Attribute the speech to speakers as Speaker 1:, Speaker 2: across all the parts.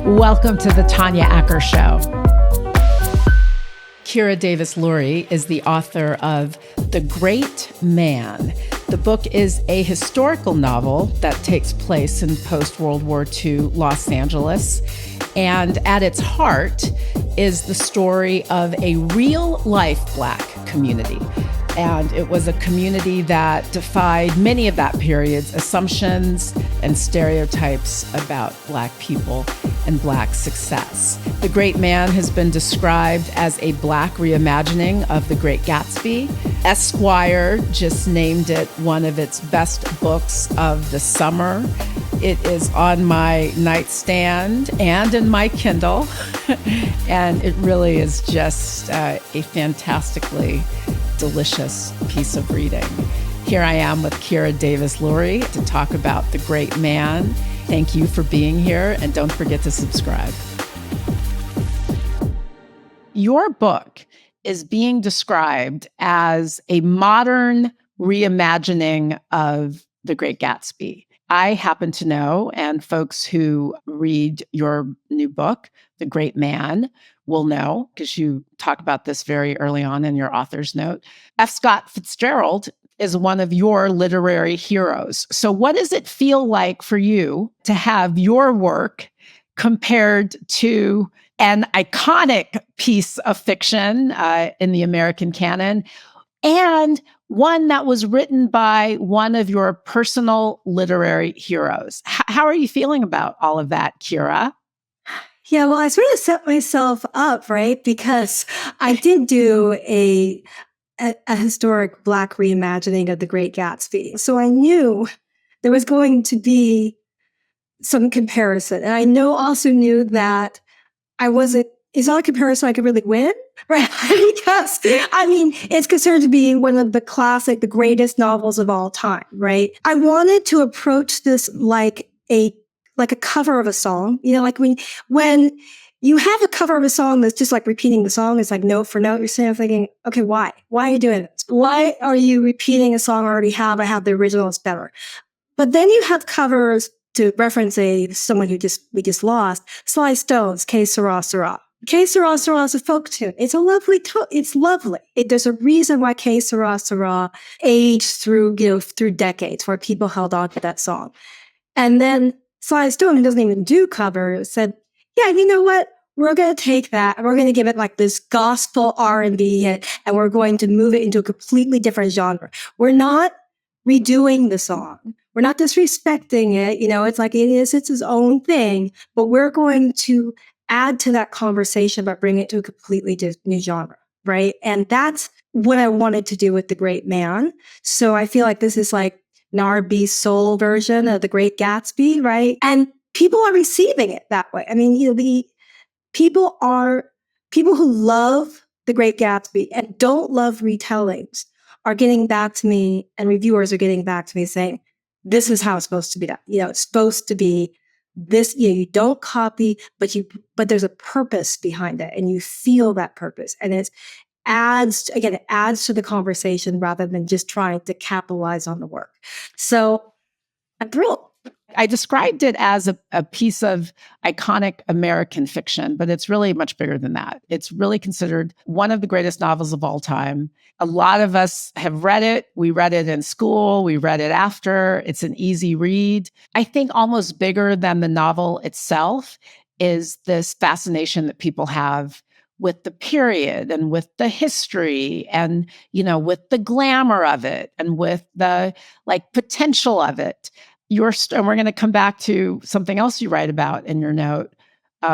Speaker 1: Welcome to the Tanya Acker Show. Kyra Davis Lurie is the author of The Great Mann. The book is a historical novel that takes place in post-World War II Los Angeles. And at its heart is the story of a real-life Black community. And it was a community that defied many of that period's assumptions and stereotypes about Black people and Black success. The Great Mann has been described as a Black reimagining of The Great Gatsby. Esquire just named it one of its best books of the summer. It is on my nightstand and in my Kindle, and it really is just a fantastically delicious piece of reading. Here I am with Kyra Davis Lurie to talk about The Great Mann. Thank you for being here, and don't forget to subscribe. Your book is being described as a modern reimagining of The Great Gatsby. I happen to know, and folks who read your new book, The Great Mann, will know, because you talk about this very early on in your author's note. F. Scott Fitzgerald is one of your literary heroes. So what does it feel like for you to have your work compared to an iconic piece of fiction in the American canon, and one that was written by one of your personal literary heroes? How are you feeling about all of that, Kyra?
Speaker 2: Yeah, well, I sort of set myself up, right? Because I did do a historic Black reimagining of The Great Gatsby. So I knew there was going to be some comparison. And I also knew that it's not a comparison I could really win, right? Because, it's considered to be one of the greatest novels of all time, right? I wanted to approach this like a cover of a song. Like when you have a cover of a song that's just like repeating the song, it's like note for note, you're sitting there thinking, okay, why? Why are you doing this? Why are you repeating a song I already have? I have the original, it's better. But then you have covers to reference someone we just lost, Sly Stone's Que Sera, Sera. Que Sera, Sera is a folk tune. It's a lovely it's lovely. There's a reason why Que Sera, Sera aged through decades, where people held on to that song. And then Sly Stone, who doesn't even do covers, said, yeah, you know what? We're going to take that and we're going to give it like this gospel R&B hit, and we're going to move it into a completely different genre. We're not redoing the song. We're not disrespecting it. It's like it's its own thing, but we're going to add to that conversation by bringing it to a completely new genre, right? And that's what I wanted to do with The Great Mann. So I feel like this is like an R&B soul version of The Great Gatsby, right? And people are receiving it that way. The people who love The Great Gatsby and don't love retellings are getting back to me, and reviewers are getting back to me saying, this is how it's supposed to be done. It's supposed to be this, you don't copy, but there's a purpose behind it, and you feel that purpose. And it adds to the conversation rather than just trying to capitalize on the work. So I'm thrilled.
Speaker 1: I described it as a piece of iconic American fiction, but it's really much bigger than that. It's really considered one of the greatest novels of all time. A lot of us have read it. We read it in school. We read it after. It's an easy read. I think almost bigger than the novel itself is this fascination that people have with the period and with the history and, with the glamour of it and with the potential of it. And we're going to come back to something else you write about in your note,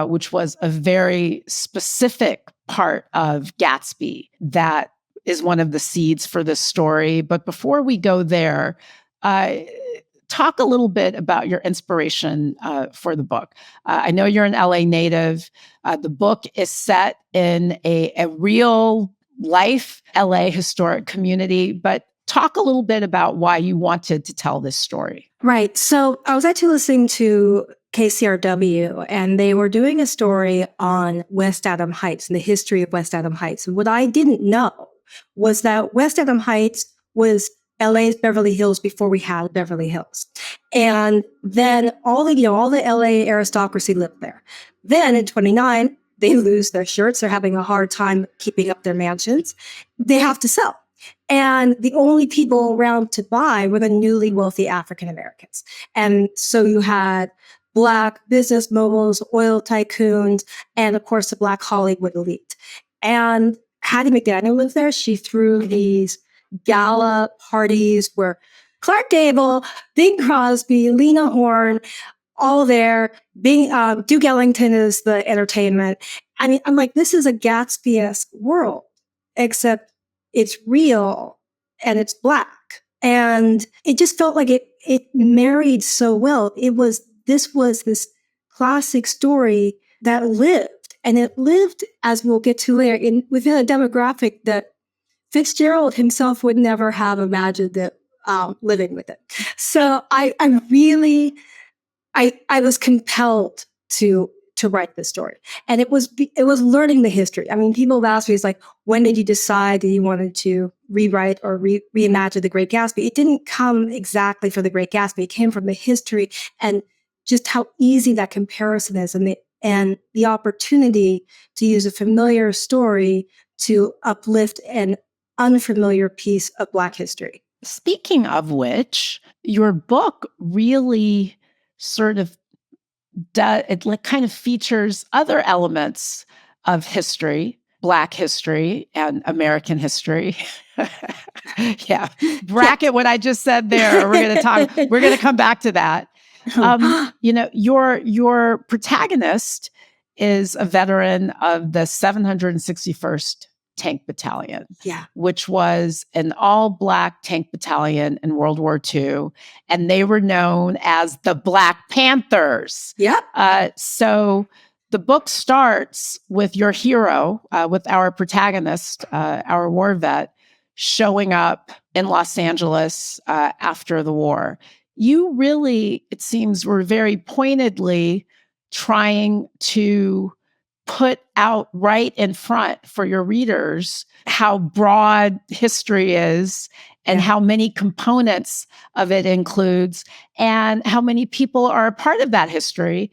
Speaker 1: which was a very specific part of Gatsby that is one of the seeds for this story. But before we go there, talk a little bit about your inspiration for the book. I know you're an LA native. The book is set in a real life LA historic community, but talk a little bit about why you wanted to tell this story.
Speaker 2: Right. So I was actually listening to KCRW, and they were doing a story on West Adam Heights and the history of West Adam Heights. And what I didn't know was that West Adam Heights was LA's Beverly Hills before we had Beverly Hills. And then all the LA aristocracy lived there. Then in 29, they lose their shirts. They're having a hard time keeping up their mansions. They have to sell. And the only people around to buy were the newly wealthy African Americans. And so you had Black business moguls, oil tycoons, and of course the Black Hollywood elite. And Hattie McDaniel lived there. She threw these gala parties where Clark Gable, Bing Crosby, Lena Horne, all there. Duke Ellington is the entertainment. I mean, I'm like, this is a Gatsby-esque world, except it's real and it's Black. And it just felt like it married so well. This was this classic story that lived, and it lived, as we'll get to later, within a demographic that Fitzgerald himself would never have imagined it, living with it. So I was compelled to write this story, and it was learning the history. I mean, people have asked me, it's like, when did you decide that you wanted to rewrite or reimagine The Great Gatsby? It didn't come exactly from The Great Gatsby. It came from the history and just how easy that comparison is, and the opportunity to use a familiar story to uplift an unfamiliar piece of Black history.
Speaker 1: Speaking of which, your book really sort of kind of features other elements of history, Black history and American history. Yeah. Bracket what I just said there. We're going to come back to that. Your protagonist is a veteran of the 761st Tank Battalion, which was an all-Black tank battalion in World War II, and they were known as the Black Panthers. So the book starts with your hero, with our protagonist, our war vet, showing up in Los Angeles after the war. You really, it seems, were very pointedly trying to put out right in front for your readers how broad history is and how many components of it includes and how many people are a part of that history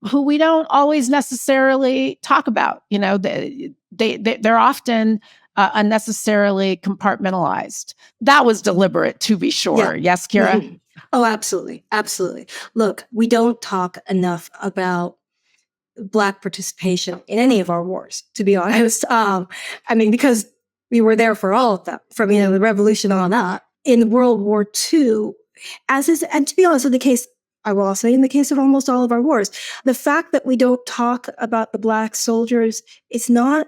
Speaker 1: who we don't always necessarily talk about. You know, they're often unnecessarily compartmentalized. That was deliberate, to be sure. Yes, Kyra?
Speaker 2: Mm-hmm. Oh, absolutely. Absolutely. Look, we don't talk enough about Black participation in any of our wars, to be honest. I mean, because we were there for all of them, from, the revolution on up. In World War II, and to be honest, in the case, I will say in the case of almost all of our wars, the fact that we don't talk about the Black soldiers is not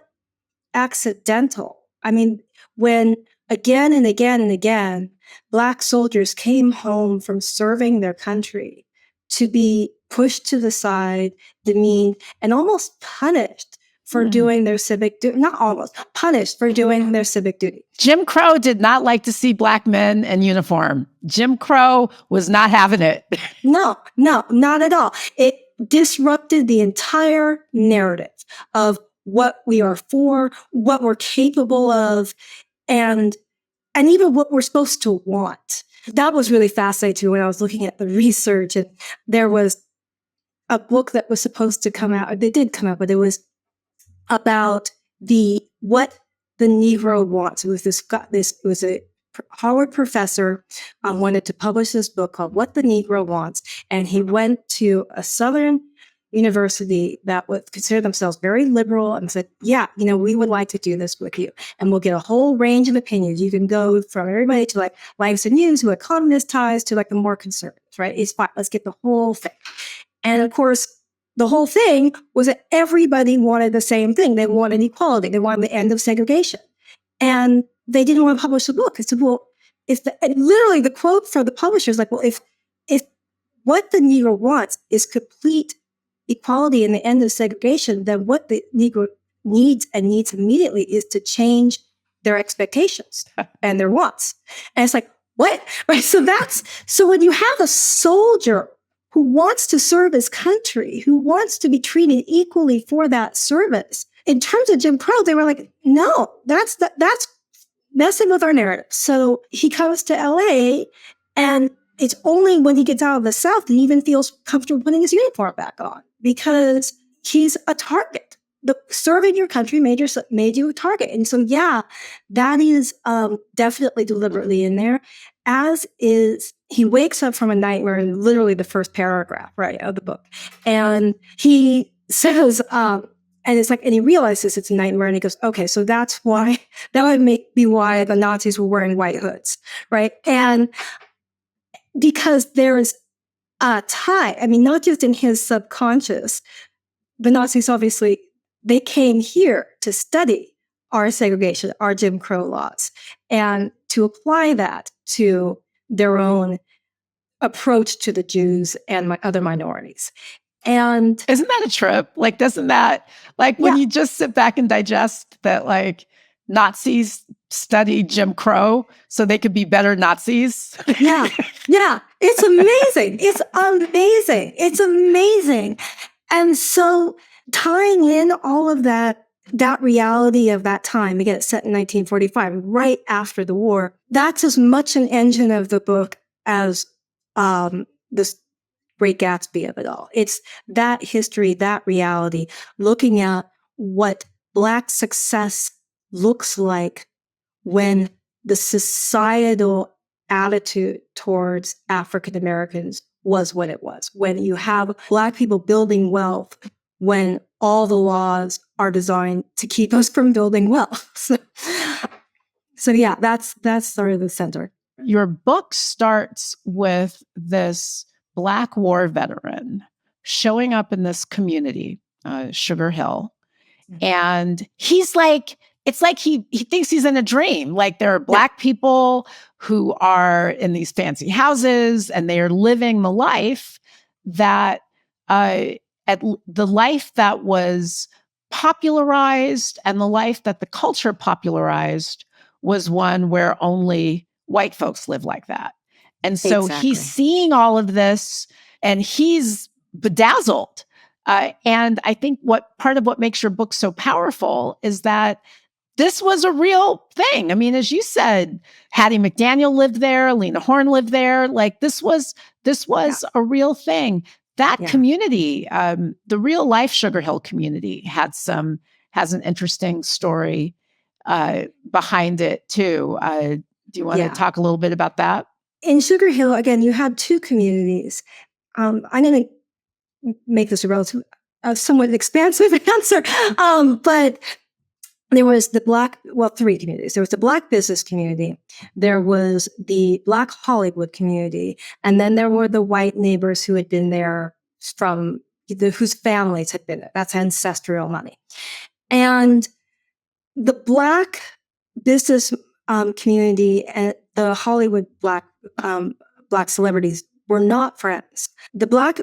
Speaker 2: accidental. I mean, when again and again and again, Black soldiers came home from serving their country to be pushed to the side, demeaned, and almost punished for doing their civic duty. Not almost, punished for doing their civic duty.
Speaker 1: Jim Crow did not like to see Black men in uniform. Jim Crow was not having it.
Speaker 2: No, not at all. It disrupted the entire narrative of what we are for, what we're capable of, and even what we're supposed to want. That was really fascinating when I was looking at the research, and there was a book that was supposed to come out. They did come out, but it was about what the Negro wants. It was a Harvard professor wanted to publish this book called What the Negro Wants, and he went to a Southern university that would consider themselves very liberal and said, we would like to do this with you. And we'll get a whole range of opinions. You can go from everybody to like Lives and News, who economist ties, to like the more conservatives, right? It's fine. Let's get the whole thing. And of course, the whole thing was that everybody wanted the same thing. They wanted equality. They wanted the end of segregation. And they didn't want to publish the book. I said, well, literally the quote from the publisher is like, well, if what the Negro wants is complete equality and the end of segregation, then what the Negro needs immediately is to change their expectations and their wants. And it's like, what? Right. So when you have a soldier who wants to serve his country, who wants to be treated equally for that service, in terms of Jim Crow, they were like, no, that's messing with our narrative. So he comes to LA, and it's only when he gets out of the South that he even feels comfortable putting his uniform back on, because he's a target. The serving your country made you a target. And so, yeah, that is definitely deliberately in there, as is he wakes up from a nightmare in literally the first paragraph, right, of the book. And he says, and it's like, and he realizes it's a nightmare, and he goes, okay, so that would be why the Nazis were wearing white hoods, right? And because there's a tie, I mean, not just in his subconscious, the Nazis obviously, they came here to study our segregation, our Jim Crow laws, and to apply that to their own approach to the Jews and other minorities. And
Speaker 1: isn't that a trip? Like, doesn't that, like, when you just sit back and digest that, like, Nazis studied Jim Crow so they could be better Nazis?
Speaker 2: Yeah. It's amazing. It's amazing. And so tying in all of that reality of that time, again, it's set in 1945, right after the war, that's as much an engine of the book as this Great Gatsby of it all. It's that history, that reality, looking at what Black success looks like when the societal attitude towards African Americans was what it was. When you have Black people building wealth, when all the laws are designed to keep us from building wealth. So yeah, that's sort of the center.
Speaker 1: Your book starts with this Black war veteran showing up in this community, Sugar Hill. And he's like, it's like he thinks he's in a dream. Like, there are Black people who are in these fancy houses, and they are living the life that, the life that was popularized, and the life that the culture popularized was one where only white folks live like that. And so he's seeing all of this, and he's bedazzled. And I think part of what makes your book so powerful is that this was a real thing. I mean, as you said, Hattie McDaniel lived there, Lena Horne lived there. Like, this was a real thing. That community, the real life Sugar Hill community, has an interesting story behind it too. Do you want to talk a little bit about that?
Speaker 2: In Sugar Hill, again, you had two communities. I'm going to make this a somewhat expansive answer, but there was three communities. There was the Black business community, there was the Black Hollywood community, and then there were the white neighbors who had been there whose families had been there. That's ancestral money. And the Black business community and the Hollywood Black celebrities were not friends. The Black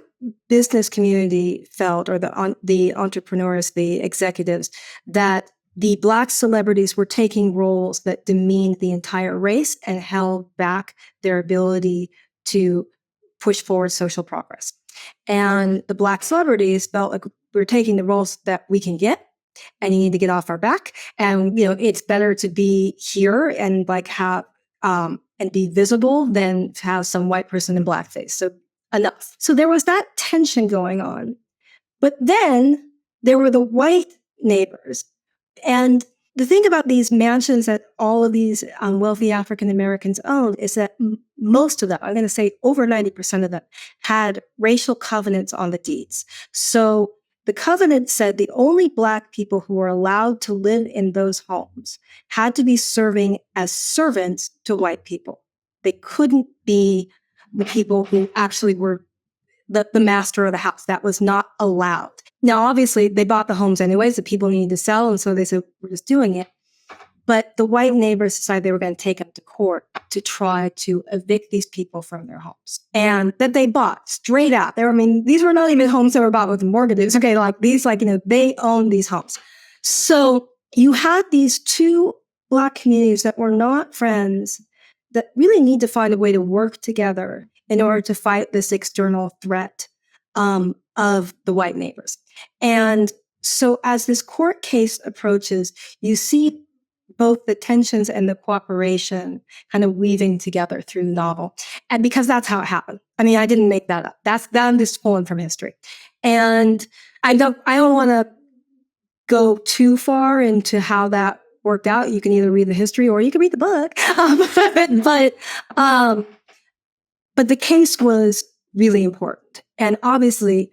Speaker 2: business community felt, or the entrepreneurs, the executives, that the Black celebrities were taking roles that demeaned the entire race and held back their ability to push forward social progress. And the Black celebrities felt like we're taking the roles that we can get, and you need to get off our back. And, it's better to be here and have, and be visible than to have some white person in blackface. So enough. So there was that tension going on. But then there were the white neighbors. And the thing about these mansions that all of these wealthy African Americans owned is that most of them, I'm going to say over 90% of them, had racial covenants on the deeds. So the covenant said the only Black people who were allowed to live in those homes had to be serving as servants to white people. They couldn't be the people who actually were the master of the house. That was not allowed. Now, obviously, they bought the homes anyways. The people needed to sell, and so they said, we're just doing it. But the white neighbors decided they were going to take them to court to try to evict these people from their homes. And that they bought straight out. These were not even homes that were bought with mortgages. Okay, they owned these homes. So you had these two Black communities that were not friends that really need to find a way to work together in order to fight this external threat of the white neighbors. And so as this court case approaches, you see both the tensions and the cooperation kind of weaving together through the novel. And because that's how it happened. I mean, I didn't make that up. That I'm just pulling from history. And I don't want to go too far into how that worked out. You can either read the history or you can read the book. But the case was really important. And obviously,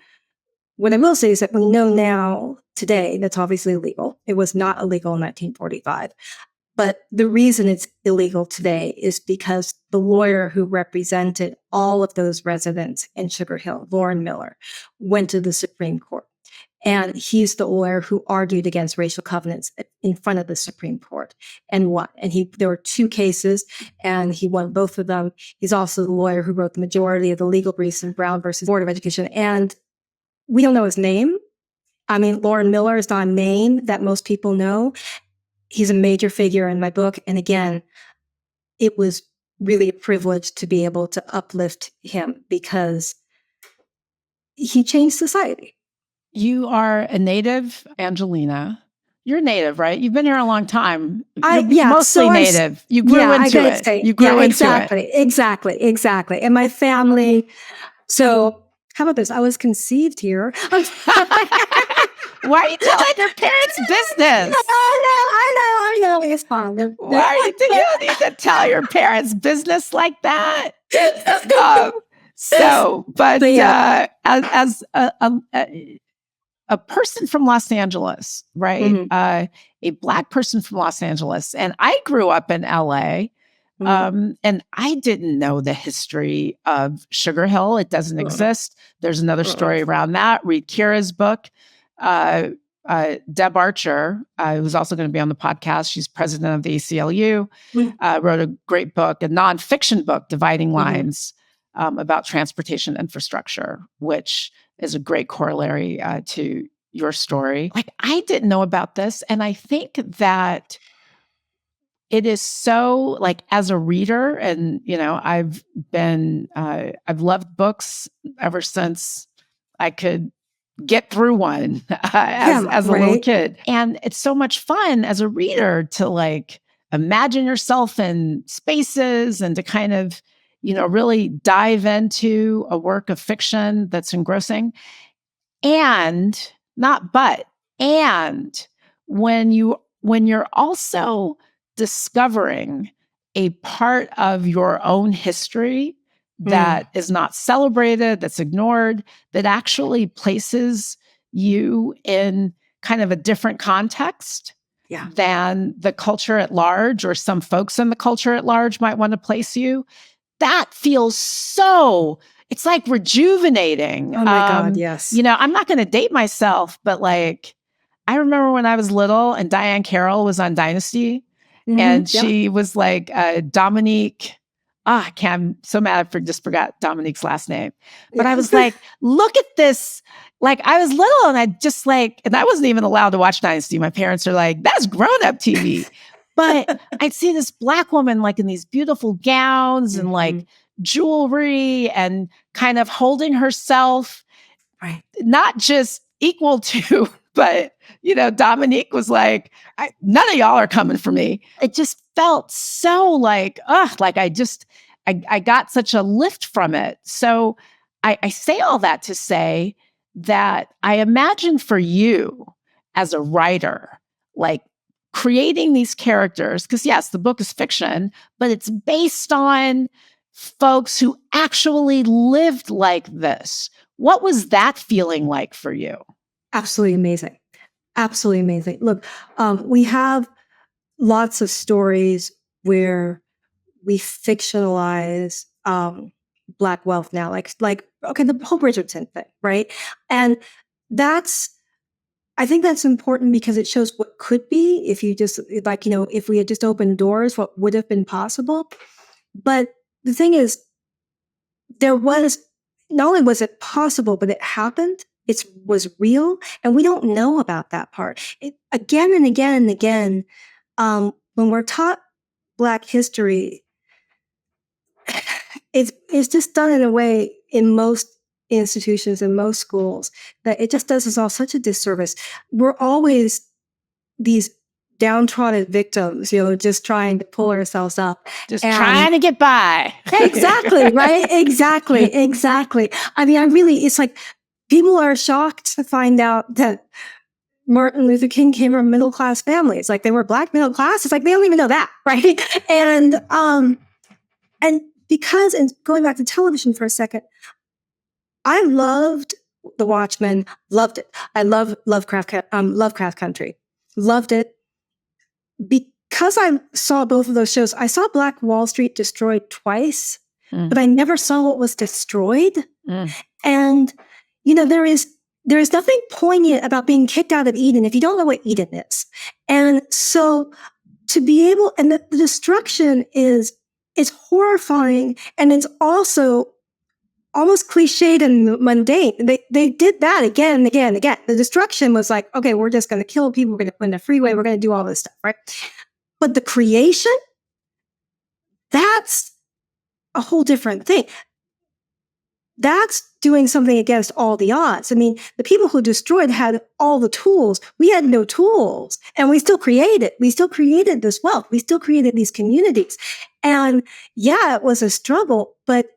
Speaker 2: what I will say is that we know now, today, that's obviously illegal. It was not illegal in 1945. But the reason it's illegal today is because the lawyer who represented all of those residents in Sugar Hill, Loren Miller, went to the Supreme Court. And he's the lawyer who argued against racial covenants in front of the Supreme Court and won. And there were 2 cases, and he won both of them. He's also the lawyer who wrote the majority of the legal briefs in Brown versus Board of Education. And we don't know his name. I mean, Loren Miller is not a name that most people know. He's a major figure in my book. And again, it was really a privilege to be able to uplift him because he changed society.
Speaker 1: You are a native Angelina. You're native, right? You've been here a long time. Mostly native. You grew into it. You grew into it.
Speaker 2: Exactly. And my family. So how about this? I was conceived here.
Speaker 1: Why are you telling your parents' business?
Speaker 2: I know. It's fine.
Speaker 1: Why are you? You don't need to tell your parents' business like that. As a person from Los Angeles, right?
Speaker 2: Mm-hmm.
Speaker 1: A Black person from Los Angeles, and I grew up in LA. And I didn't know the history of Sugar Hill. It doesn't exist. There's another story around that. Read Kyra's book. Deb Archer, who's also going to be on the podcast, she's president of the ACLU, wrote a great book, a nonfiction book, Dividing Lines, about transportation infrastructure, which is a great corollary to your story. Like, I didn't know about this. And I think that it is so, like, as a reader, and, I've loved books ever since I could get through one as a little kid. And it's so much fun as a reader to, like, imagine yourself in spaces and to kind of, really dive into a work of fiction that's engrossing. And when you're also discovering a part of your own history that is not celebrated, that's ignored, that actually places you in kind of a different context than the culture at large, or some folks in the culture at large might want to place you, that feels so, it's like rejuvenating.
Speaker 2: Oh my God, yes.
Speaker 1: I'm not going to date myself, but, like, I remember when I was little and Diane Carroll was on Dynasty, and she was like Dominique. I'm so mad I just forgot Dominique's last name. But I was like, look at this. Like, I was little and I just and I wasn't even allowed to watch Dynasty. My parents are like, that's grown-up TV. But I'd see this Black woman, like, in these beautiful gowns and, like, jewelry, and kind of holding herself, not just equal to, but, Dominique was like, none of y'all are coming for me. It just felt so like, I got such a lift from it. So I say all that to say that I imagine for you as a writer, like, creating these characters, because yes, the book is fiction, but it's based on folks who actually lived like this. What was that feeling like for you?
Speaker 2: Absolutely amazing. Absolutely amazing. Look, we have lots of stories where we fictionalize Black wealth now, like okay, the whole Bridgerton thing, right? And I think that's important because it shows what could be if you just, like, if we had just opened doors, what would have been possible. But the thing is, not only was it possible, but it happened. It was real, and we don't know about that part. Again and again and again, when we're taught Black history, it's just done in a way in most institutions and most schools that it just does us all such a disservice. We're always these downtrodden victims, just trying to pull ourselves up.
Speaker 1: Just trying to get by.
Speaker 2: Exactly, right? Exactly. I mean, it's like people are shocked to find out that Martin Luther King came from a middle-class family. It's like they were Black middle class. It's like they don't even know that, right? And because, and going back to television for a second, I loved The Watchmen, loved it. I love Lovecraft Country, loved it. Because I saw both of those shows, I saw Black Wall Street destroyed twice, but I never saw what was destroyed. And, there is nothing poignant about being kicked out of Eden if you don't know what Eden is. And so to be able, and the destruction is horrifying, and it's also almost cliched and mundane. They did that again and again and again. The destruction was like, okay, we're just going to kill people. We're going to put in a freeway. We're going to do all this stuff, right? But the creation, that's a whole different thing. That's doing something against all the odds. I mean, the people who destroyed had all the tools. We had no tools, and we still created. We still created this wealth. We still created these communities. And yeah, it was a struggle, but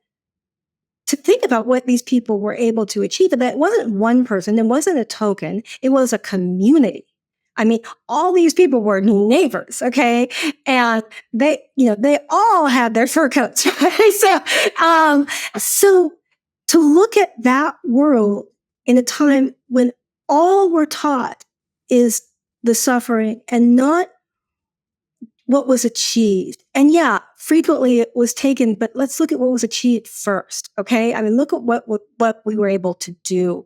Speaker 2: to think about what these people were able to achieve, and that wasn't one person, it wasn't a token, it was a community. I mean, all these people were neighbors, okay? And they all had their fur coats, right? So to look at that world in a time when all we're taught is the suffering and not what was achieved. And yeah, frequently it was taken, but let's look at what was achieved first, okay? I mean, look at what we were able to do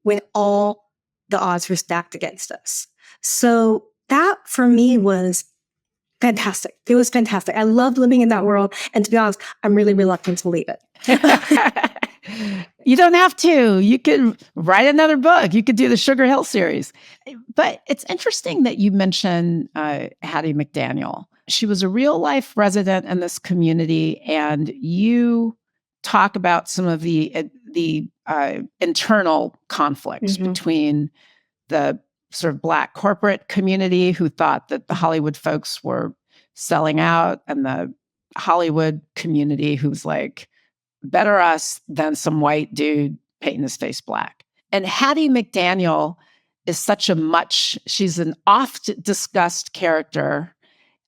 Speaker 2: when all the odds were stacked against us. So that for me was fantastic. It was fantastic. I loved living in that world. And to be honest, I'm really reluctant to leave it.
Speaker 1: You don't have to. You can write another book. You could do the Sugar Hill series. But it's interesting that you mentioned Hattie McDaniel. She was a real life resident in this community, and you talk about some of the internal conflicts between the sort of Black corporate community who thought that the Hollywood folks were selling out, and the Hollywood community who's like, better us than some white dude painting his face black. And Hattie McDaniel is she's an oft discussed character,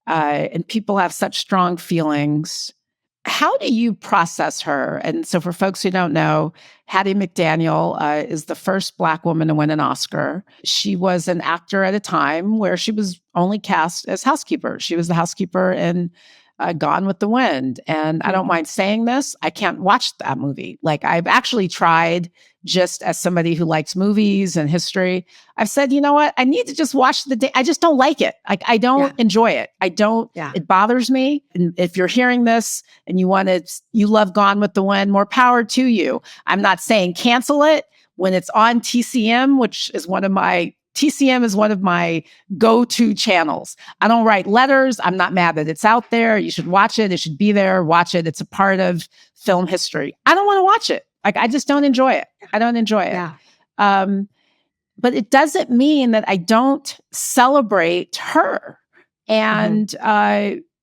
Speaker 1: and people have such strong feelings. How do you process her? And so for folks who don't know, Hattie McDaniel is the first Black woman to win an Oscar. She was an actor at a time where she was only cast as housekeeper. She was the housekeeper in Gone with the Wind. And I don't mind saying this, I can't watch that movie. Like, I've actually tried, just as somebody who likes movies and history, I've said, you know what? I need to just watch I just don't like it. Like, I don't enjoy it. It bothers me. And if you're hearing this and you love Gone with the Wind, more power to you. I'm not saying cancel it when it's on TCM, which is TCM is one of my go-to channels. I don't write letters. I'm not mad that it's out there. You should watch it. It should be there. Watch it. It's a part of film history. I don't want to watch it. Like, I just don't enjoy it. I don't enjoy it.
Speaker 2: Yeah.
Speaker 1: But it doesn't mean that I don't celebrate her and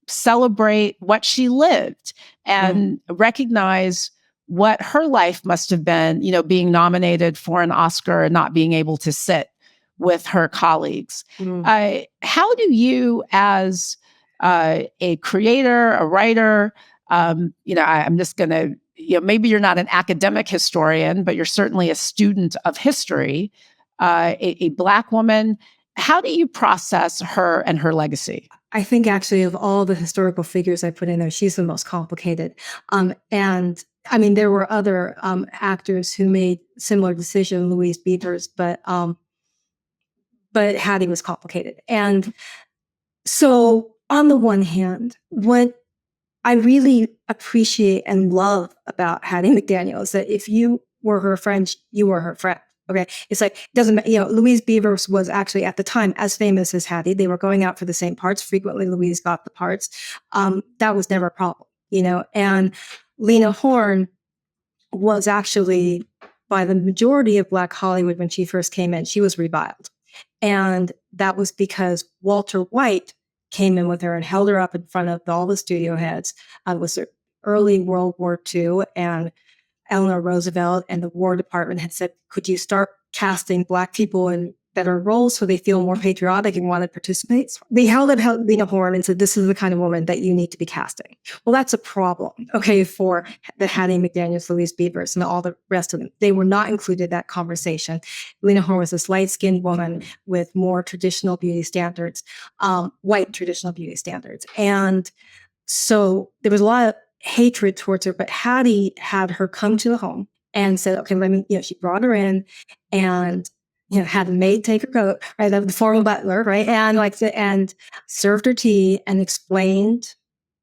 Speaker 1: celebrate what she lived and recognize what her life must have been, being nominated for an Oscar and not being able to sit with her colleagues. How do you, as a creator, a writer, I'm just going to, maybe you're not an academic historian, but you're certainly a student of history, a Black woman, how do you process her and her legacy?
Speaker 2: I think actually of all the historical figures I put in there, she's the most complicated. And I mean, there were other actors who made similar decisions, Louise Beavers, but Hattie was complicated. And so on the one hand, what I really appreciate and love about Hattie McDaniel is that if you were her friend, you were her friend. Okay. It's like, it doesn't matter, Louise Beavers was actually at the time as famous as Hattie. They were going out for the same parts. Frequently, Louise got the parts. That was never a problem, and Lena Horne was actually, by the majority of Black Hollywood when she first came in, she was reviled. And that was because Walter White came in with her and held her up in front of all the studio heads. It was early World War II, and Eleanor Roosevelt and the War Department had said, could you start casting Black people in better roles so they feel more patriotic and want to participate? They held up Lena Horne and said, this is the kind of woman that you need to be casting. Well, that's a problem, okay, for the Hattie McDaniels, Louise Beavers, and all the rest of them. They were not included in that conversation. Lena Horne was this light-skinned woman with more traditional beauty standards, white traditional beauty standards. And so there was a lot of hatred towards her, but Hattie had her come to the home and said, okay, let me, she brought her in and, had the maid take her coat, right? The formal butler, right? And and served her tea and explained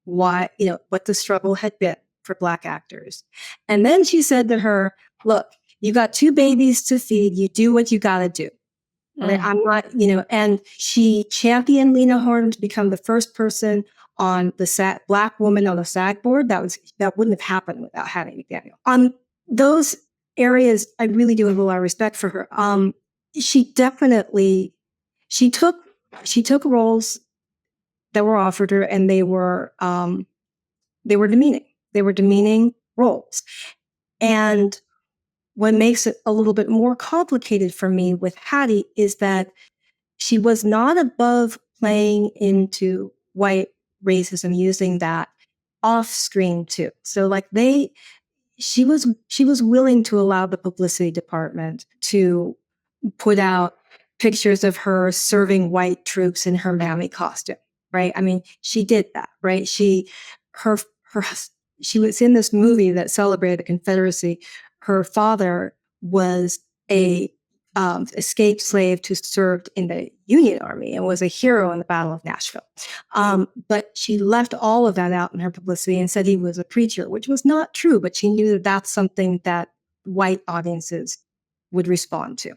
Speaker 2: why, what the struggle had been for Black actors. And then she said to her, look, you got 2 babies to feed. You do what you got to do. Right? I'm not, and she championed Lena Horne to become the first person on the Black woman on the SAG board. That wouldn't have happened without Hattie McDaniel. On those areas, I really do have a lot of respect for her. She definitely, she took roles that were offered her, and they were demeaning. They were demeaning roles. And what makes it a little bit more complicated for me with Hattie is that she was not above playing into white racism, using that off screen too. So she was willing to allow the publicity department to put out pictures of her serving white troops in her mammy costume, right? I mean, she did that, right? She was in this movie that celebrated the Confederacy. Her father was a escaped slave who served in the Union Army and was a hero in the Battle of Nashville. But she left all of that out in her publicity and said he was a preacher, which was not true, but she knew that that's something that white audiences would respond to.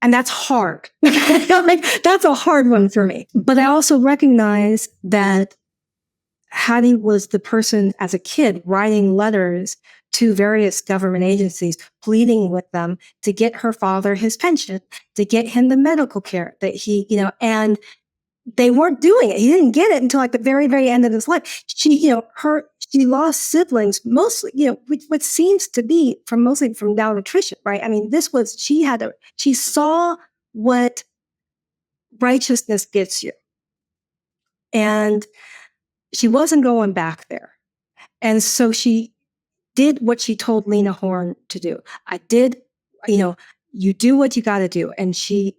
Speaker 2: And that's hard. That's a hard one for me. But I also recognize that Hattie was the person as a kid writing letters to various government agencies, pleading with them to get her father his pension, to get him the medical care that he, and they weren't doing it. He didn't get it until the very, very end of his life. She lost siblings, mostly, what seems to be mostly from malnutrition, right? I mean, she saw what righteousness gets you. And she wasn't going back there. And so she did what she told Lena Horne to do. You do what you got to do. And she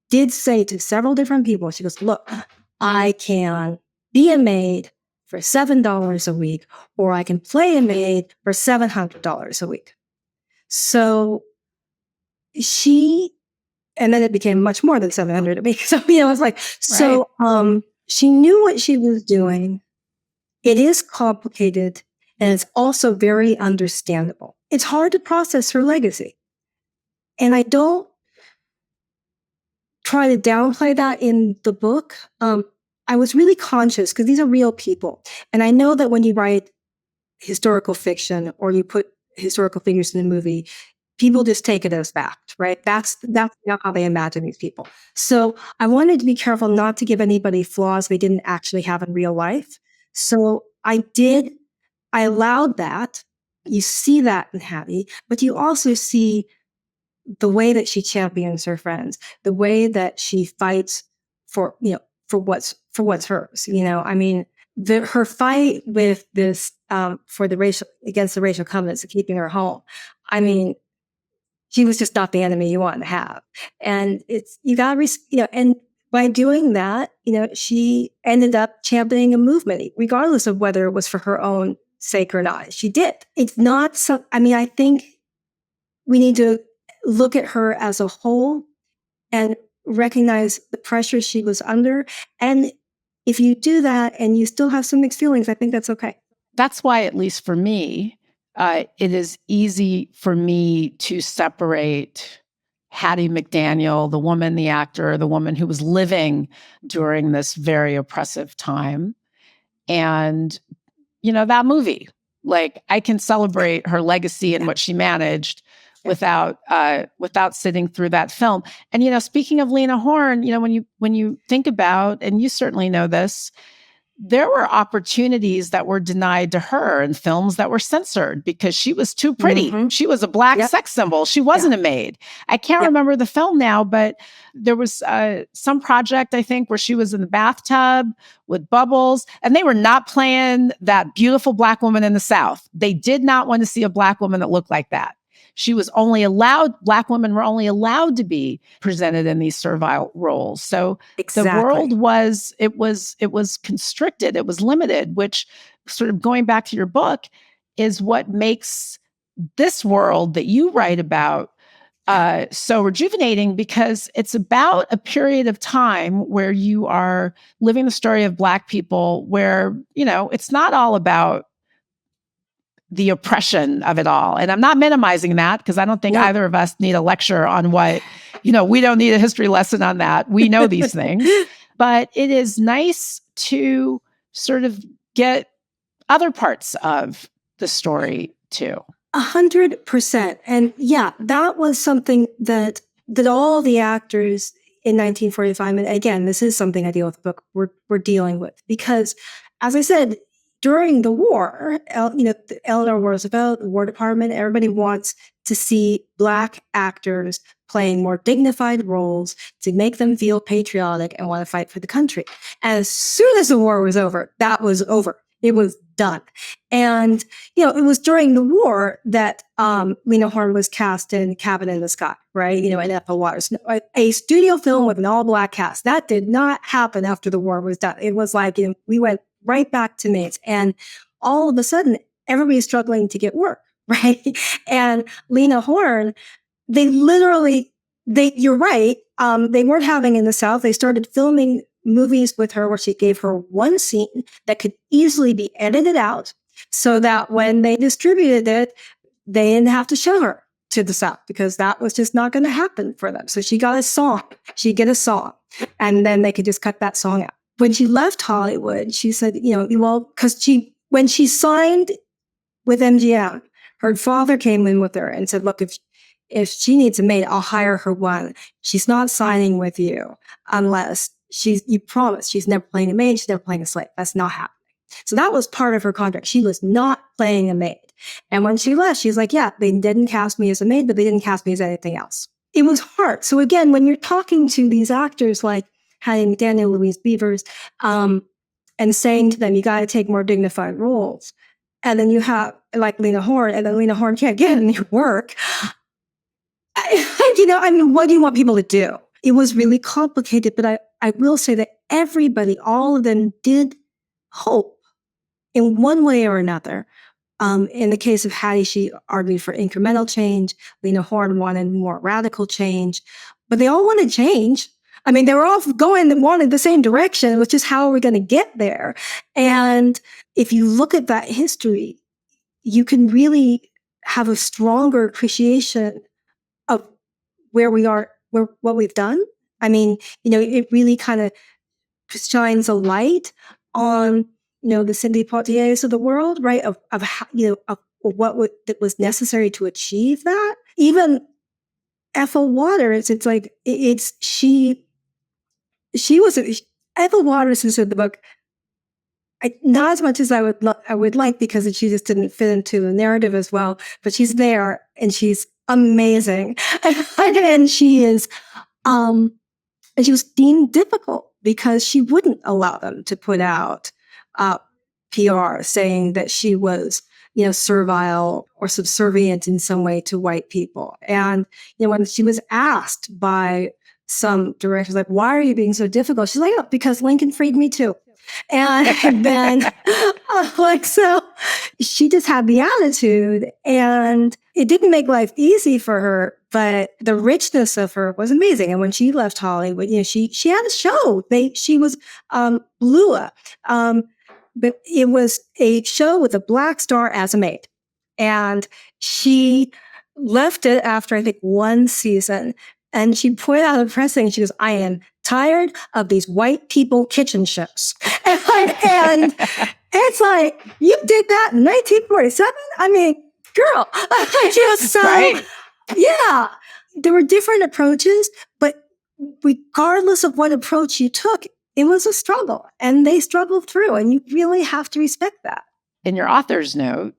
Speaker 2: did say to several different people, she goes, look, I can be a maid for $7 a week, or I can play a maid for $700 a week. So and then it became much more than $700 a week. So, it's right. She knew what she was doing. It is complicated, and it's also very understandable. It's hard to process her legacy. And I don't try to downplay that in the book. I was really conscious because these are real people. And I know that when you write historical fiction or you put historical figures in a movie, people just take it as fact, right? That's not how they imagine these people. So I wanted to be careful not to give anybody flaws they didn't actually have in real life. So I allowed that. You see that in Hattie, but you also see the way that she champions her friends, the way that she fights for what's hers. I mean, her fight with this against the racial covenants of keeping her home. I mean, she was just not the enemy you want to have. And and by doing that, she ended up championing a movement, regardless of whether it was for her own sake or not. She did. It's not I think we need to look at her as a whole and recognize the pressure she was under. And if you do that and you still have some mixed feelings, I think that's okay.
Speaker 1: That's why, at least for me, it is easy for me to separate Hattie McDaniel, the woman, the actor, the woman who was living during this very oppressive time, and, that movie. I can celebrate her legacy and what she managed, without sitting through that film. And speaking of Lena Horne, when you think about, and you certainly know this, there were opportunities that were denied to her in films that were censored because she was too pretty.
Speaker 2: Mhm.
Speaker 1: She was a black
Speaker 2: Yep.
Speaker 1: sex symbol. She wasn't a maid. I can't
Speaker 2: Yep.
Speaker 1: remember the film now, but there was some project, I think, where she was in the bathtub with bubbles, and they were not playing that beautiful black woman in the South. They did not want to see a black woman that looked like that. Black women were only allowed to be presented in these servile roles. So
Speaker 2: Exactly.
Speaker 1: the world was constricted, it was limited, which, sort of going back to your book, is what makes this world that you write about so rejuvenating, because it's about a period of time where you are living the story of Black people where, it's not all about the oppression of it all. And I'm not minimizing that, because I don't think either of us need a lecture on what, we don't need a history lesson on that. We know these things. But it is nice to sort of get other parts of the story too.
Speaker 2: 100%. And yeah, that was something that all the actors in 1945, and again, this is something I deal with the book, we're dealing with. Because, as I said, during the war, Eleanor Roosevelt, the War Department, everybody wants to see Black actors playing more dignified roles to make them feel patriotic and want to fight for the country. As soon as the war was over, that was over. It was done. And, it was during the war that Lena Horne was cast in Cabin in the Sky, right? And Ethel Waters. A studio film with an all-Black cast. That did not happen after the war was done. It was like, we went right back to maids. And all of a sudden, everybody's struggling to get work, right? And Lena Horne, you're right, they weren't having in the South. They started filming movies with her where she gave her one scene that could easily be edited out so that when they distributed it, they didn't have to show her to the South, because that was just not going to happen for them. So she got a song. She'd get a song, and then they could just cut that song out. When she left Hollywood, she said, because when she signed with MGM, her father came in with her and said, look, if she needs a maid, I'll hire her one. She's not signing with you unless you promise she's never playing a maid, she's never playing a slave. That's not happening. So that was part of her contract. She was not playing a maid. And when she left, she's like, yeah, they didn't cast me as a maid, but they didn't cast me as anything else. It was hard. So again, when you're talking to these actors like Hattie McDaniel, Louise Beavers, and saying to them, you got to take more dignified roles. And then you have like Lena Horne, and then Lena Horne can't get any work. What do you want people to do? It was really complicated, but I will say that everybody, all of them, did hope in one way or another. In the case of Hattie, she argued for incremental change. Lena Horne wanted more radical change, but they all wanted change. They were all wanted the same direction, which is how are we going to get there? And if you look at that history, you can really have a stronger appreciation of where we are, what we've done. It really kind of shines a light on, the Cindy Poitiers of the world, right? Of how, of what that was necessary to achieve that. Even Ethel Waters, it's like, she was, Ethel Waters is in the book, not as much as I would like, because she just didn't fit into the narrative as well, but she's there and she's amazing. And she is, and she was deemed difficult because she wouldn't allow them to put out PR saying that she was, servile or subservient in some way to white people. And, when she was asked by some directors, like, why are you being so difficult? She's like, oh, because Lincoln freed me too. And then, so she just had the attitude, and it didn't make life easy for her, but the richness of her was amazing. And when she left Hollywood, she had a show. She was Lua, but it was a show with a Black star as a maid, and she left it after I think one season. And she put out a press thing. She goes, I am tired of these white people kitchen shows. And it's like, you did that in 1947? Girl, she was so,
Speaker 1: right.
Speaker 2: Yeah. There were different approaches, but regardless of what approach you took, it was a struggle and they struggled through, and you really have to respect that.
Speaker 1: In your author's note,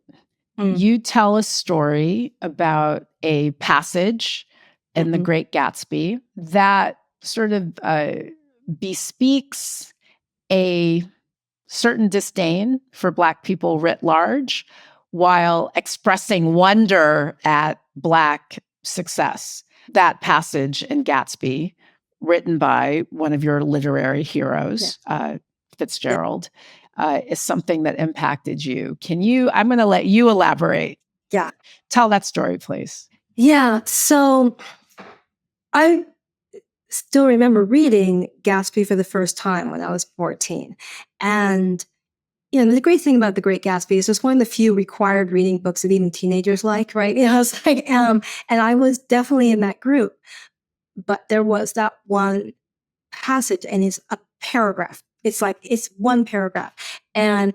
Speaker 1: you tell a story about a passage in The Great Gatsby that sort of bespeaks a certain disdain for Black people writ large while expressing wonder at Black success. That passage in Gatsby, written by one of your literary heroes, Fitzgerald, is something that impacted you. I'm going to let you elaborate.
Speaker 2: Yeah.
Speaker 1: Tell that story, please.
Speaker 2: Yeah. So I still remember reading Gatsby for the first time when I was 14. And, the great thing about The Great Gatsby is it's one of the few required reading books that even teenagers like, right? It's like, and I was definitely in that group. But there was that one passage, and it's a paragraph. It's one paragraph. And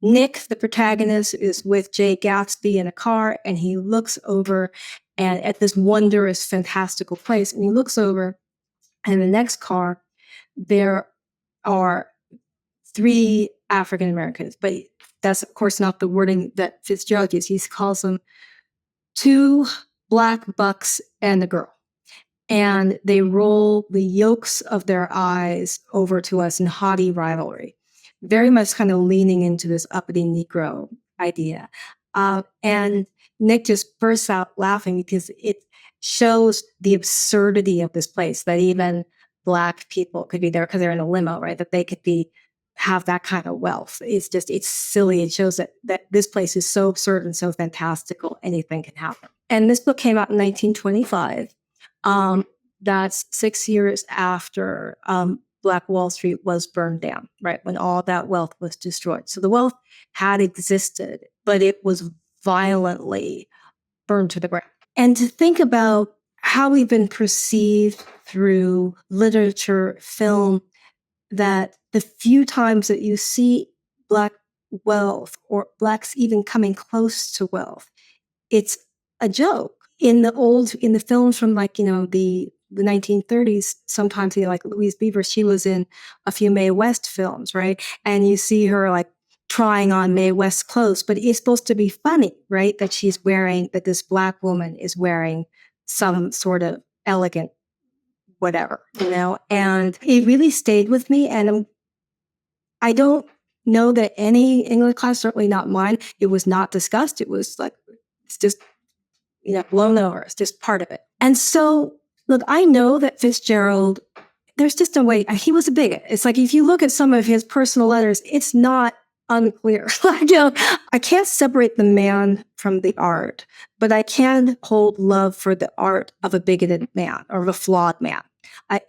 Speaker 2: Nick, the protagonist, is with Jay Gatsby in a car, and he looks over and at this wondrous, fantastical place. And he looks over, and in the next car, there are 3 African Americans. But that's, of course, not the wording that Fitzgerald uses. He calls them 2 Black bucks and a girl. And they roll the yolks of their eyes over to us in haughty rivalry, very much kind of leaning into this uppity Negro idea. And Nick just bursts out laughing because it shows the absurdity of this place, that even Black people could be there because they're in a limo, right? That they could have that kind of wealth. It's silly. It shows that this place is so absurd and so fantastical, anything can happen. And this book came out in 1925. That's 6 years after Black Wall Street was burned down, right? When all that wealth was destroyed. So the wealth had existed, but it was violently burned to the ground. And to think about how we've been perceived through literature, film, that the few times that you see Black wealth or Blacks even coming close to wealth, it's a joke. In the films from the 1930s, sometimes like Louise Beaver, she was in a few Mae West films, right? And you see her like trying on Mae West clothes, but it's supposed to be funny, right? That this Black woman is wearing some sort of elegant whatever, and it really stayed with me. And I don't know that any English class, certainly not mine, it was not discussed. It was like, it's just, blown over. It's just part of it. And so, look, I know that Fitzgerald, there's just a way, he was a bigot. It's like, if you look at some of his personal letters, it's not unclear. I can't separate the man from the art, but I can hold love for the art of a bigoted man or of a flawed man.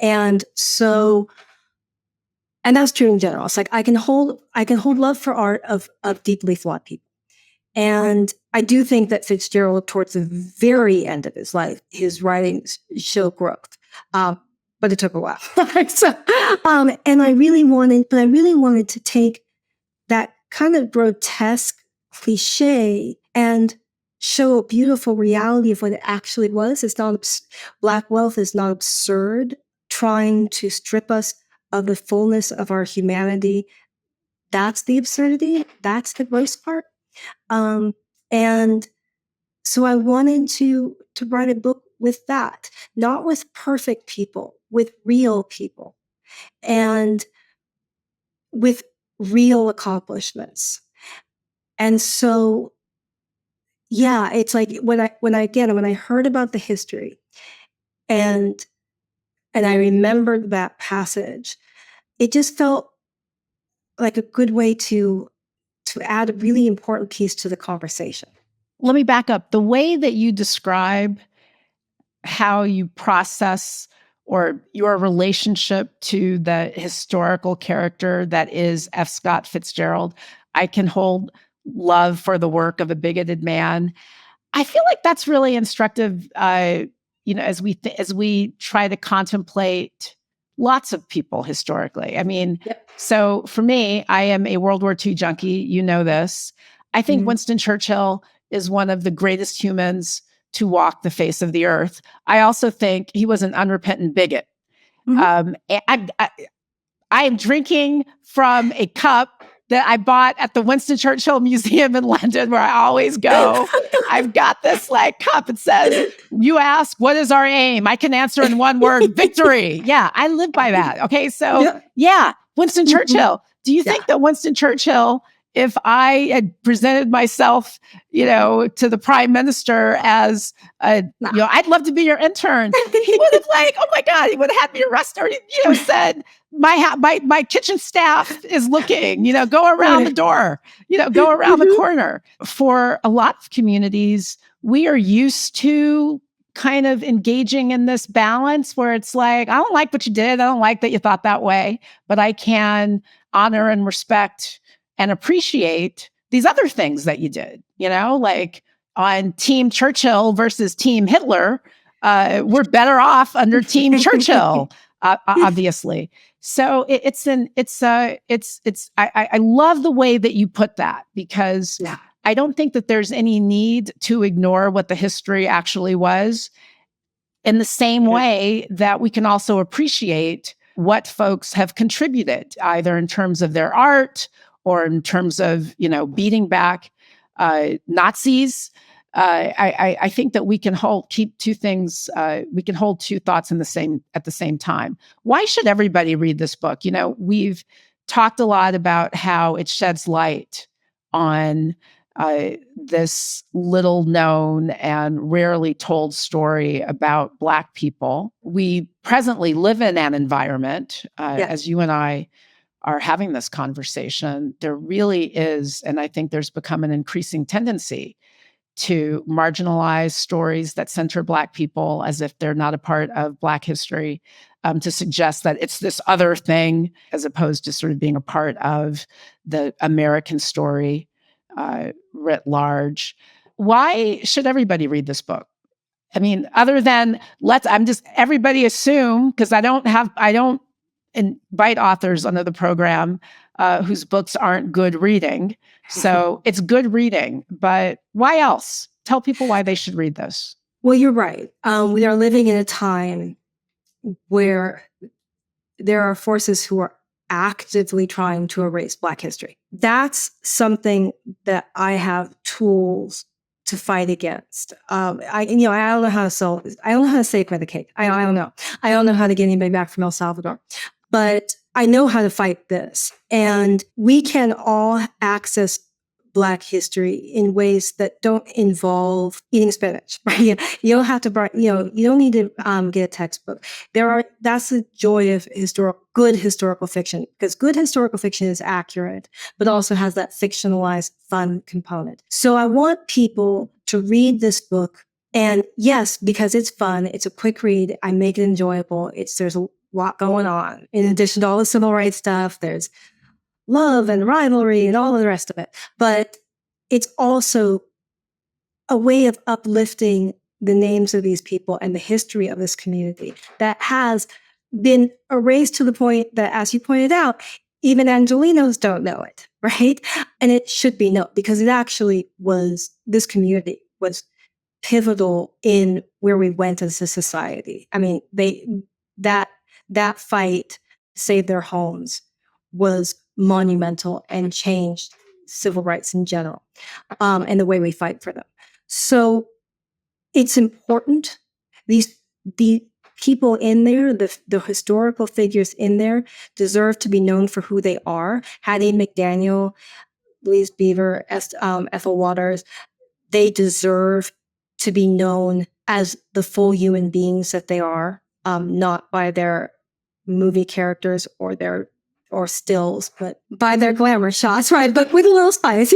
Speaker 2: And that's true in general. It's like, I can hold love for art of deeply flawed people. And I do think that Fitzgerald, towards the very end of his life, his writings show growth. But it took a while. And I really wanted to take that kind of grotesque cliche and show a beautiful reality of what it actually was. It's not, Black wealth is not absurd, trying to strip us of the fullness of our humanity. That's the absurdity. That's the gross part. And so I wanted to write a book with that, not with perfect people, with real people and with real accomplishments. And so, yeah, it's like when I heard about the history and I remembered that passage, it just felt like a good way to add a really important piece to the conversation.
Speaker 1: Let me back up. The way that you describe how you process or your relationship to the historical character that is F. Scott Fitzgerald, I can hold love for the work of a bigoted man. I feel like that's really instructive, as we try to contemplate lots of people historically. I mean, So for me, I am a World War II junkie. You know this. I think Winston Churchill is one of the greatest humans to walk the face of the earth. I also think he was an unrepentant bigot. I am drinking from a cup that I bought at the Winston Churchill Museum in London, where I always go. I've got this like cup. It says, "You ask, what is our aim? I can answer in one word: victory." Yeah, I live by that. Okay, so yeah, Winston Churchill. Do you think that Winston Churchill, if I had presented myself, to the prime minister as I'd love to be your intern, he would have like, oh my God, he would have had me arrested, or, said, my kitchen staff is looking, go around the door, go around the corner. For a lot of communities, we are used to kind of engaging in this balance where it's like, I don't like what you did. I don't like that you thought that way, but I can honor and respect and appreciate these other things that you did, like on Team Churchill versus Team Hitler. We're better off under Team Churchill, obviously. So I love the way that you put that, because I don't think that there's any need to ignore what the history actually was, in the same way that we can also appreciate what folks have contributed, either in terms of their art or in terms of, beating back Nazis. I think that we can hold two thoughts at the same time. Why should everybody read this book? We've talked a lot about how it sheds light on this little known and rarely told story about Black people. We presently live in an environment, as you and I are having this conversation, there really is, and I think there's become an increasing tendency to marginalize stories that center Black people as if they're not a part of Black history, to suggest that it's this other thing, as opposed to sort of being a part of the American story writ large. Why should everybody read this book? I mean, other than everybody assume, because I don't invite authors onto the program whose books aren't good reading. So it's good reading, but why else? Tell people why they should read this.
Speaker 2: Well, you're right. We are living in a time where there are forces who are actively trying to erase Black history. That's something that I have tools to fight against. I don't know how to sell. I don't know how to save by the cake. I don't know. I don't know how to get anybody back from El Salvador, but I know how to fight this. And we can all access Black history in ways that don't involve eating spinach, right? You don't have to, you don't need to get a textbook. That's the joy of good historical fiction, because good historical fiction is accurate, but also has that fictionalized fun component. So I want people to read this book, and yes, because it's fun, it's a quick read. I make it enjoyable. There's a lot going on. In addition to all the civil rights stuff, there's love and rivalry and all of the rest of it. But it's also a way of uplifting the names of these people and the history of this community that has been erased to the point that, as you pointed out, even Angelenos don't know it, right? And it should be known, because this community was pivotal in where we went as a society. I mean, that fight to save their homes was monumental and changed civil rights in general, and the way we fight for them. So it's important. The people in there, the historical figures in there, deserve to be known for who they are. Hattie McDaniel, Louise Beaver, Ethel Waters, they deserve to be known as the full human beings that they are, not by their movie characters or stills, but by their glamour shots, right? But with a little spice,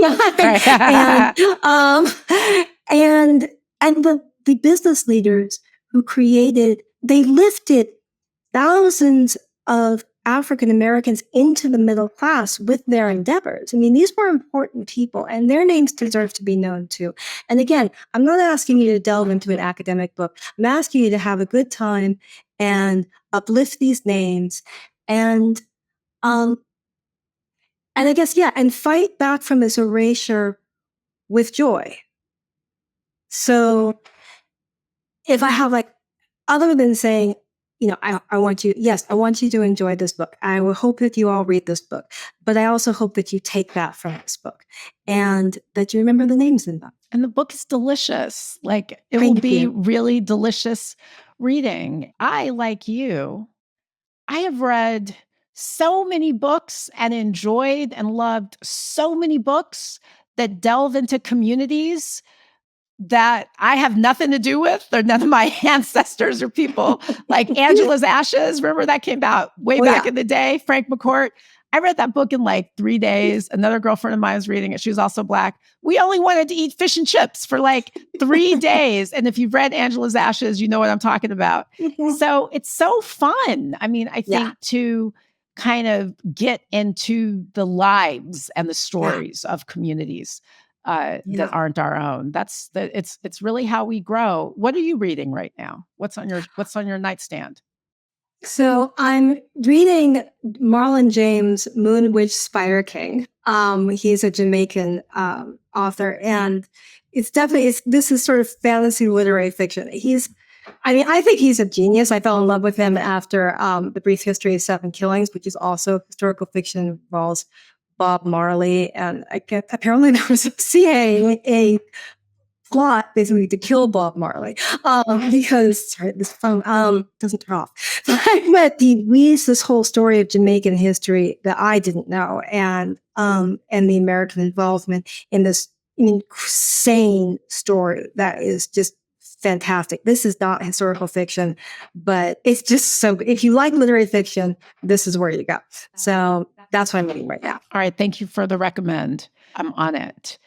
Speaker 2: and the business leaders who they lifted thousands of African Americans into the middle class with their endeavors. I mean, these were important people, and their names deserve to be known too. And again, I'm not asking you to delve into an academic book. I'm asking you to have a good time and uplift these names, and I guess, and fight back from this erasure with joy. So if I have like, other than saying, I want you, yes, I want you to enjoy this book. I will hope that you all read this book, but I also hope that you take that from this book and that you remember the names in them.
Speaker 1: And the book is delicious. Like it will
Speaker 2: Thank
Speaker 1: be
Speaker 2: you.
Speaker 1: really delicious reading. I, like you, I have read so many books and enjoyed and loved so many books that delve into communities that I have nothing to do with. They're none of my ancestors or people. Like Angela's Ashes. Remember that came out way back in the day? Frank McCourt. I read that book in like 3 days. Another girlfriend of mine was reading it. She was also Black. We only wanted to eat fish and chips for like 3 days. And if you've read Angela's Ashes, you know what I'm talking about. So it's so fun. I mean, I think to kind of get into the lives and the stories of communities that aren't our own. It's really how we grow. What are you reading right now? What's on your nightstand?
Speaker 2: So I'm reading Marlon James' Moon Witch Spider King. He's a Jamaican author, and this is sort of fantasy literary fiction. I think he's a genius. I fell in love with him after The Brief History of Seven Killings, which is also historical fiction, involves Bob Marley, and apparently there was a CIA plot basically to kill Bob Marley because this phone doesn't turn off. But he weaves this whole story of Jamaican history that I didn't know, and the American involvement in this insane story that is just fantastic. This is not historical fiction, but it's just so. If you like literary fiction, this is where you go. So that's what I'm reading right now.
Speaker 1: All right, thank you for the recommend. I'm on it.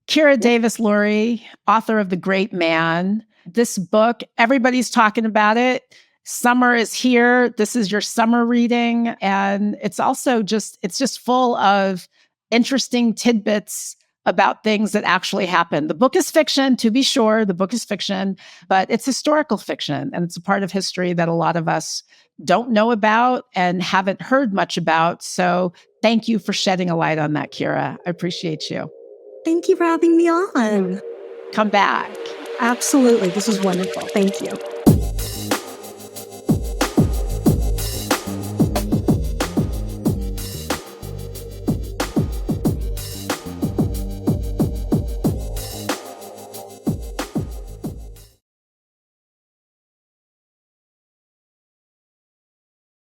Speaker 1: Kyra Davis Lurie, author of The Great Mann. This book, everybody's talking about it. Summer is here. This is your summer reading. And it's also it's just full of interesting tidbits about things that actually happened. The book is fiction, to be sure. The book is fiction, but it's historical fiction. And it's a part of history that a lot of us don't know about and haven't heard much about. So thank you for shedding a light on that, Kyra. I appreciate you.
Speaker 2: Thank you for having me on.
Speaker 1: Come back.
Speaker 2: Absolutely. This was wonderful. Thank you.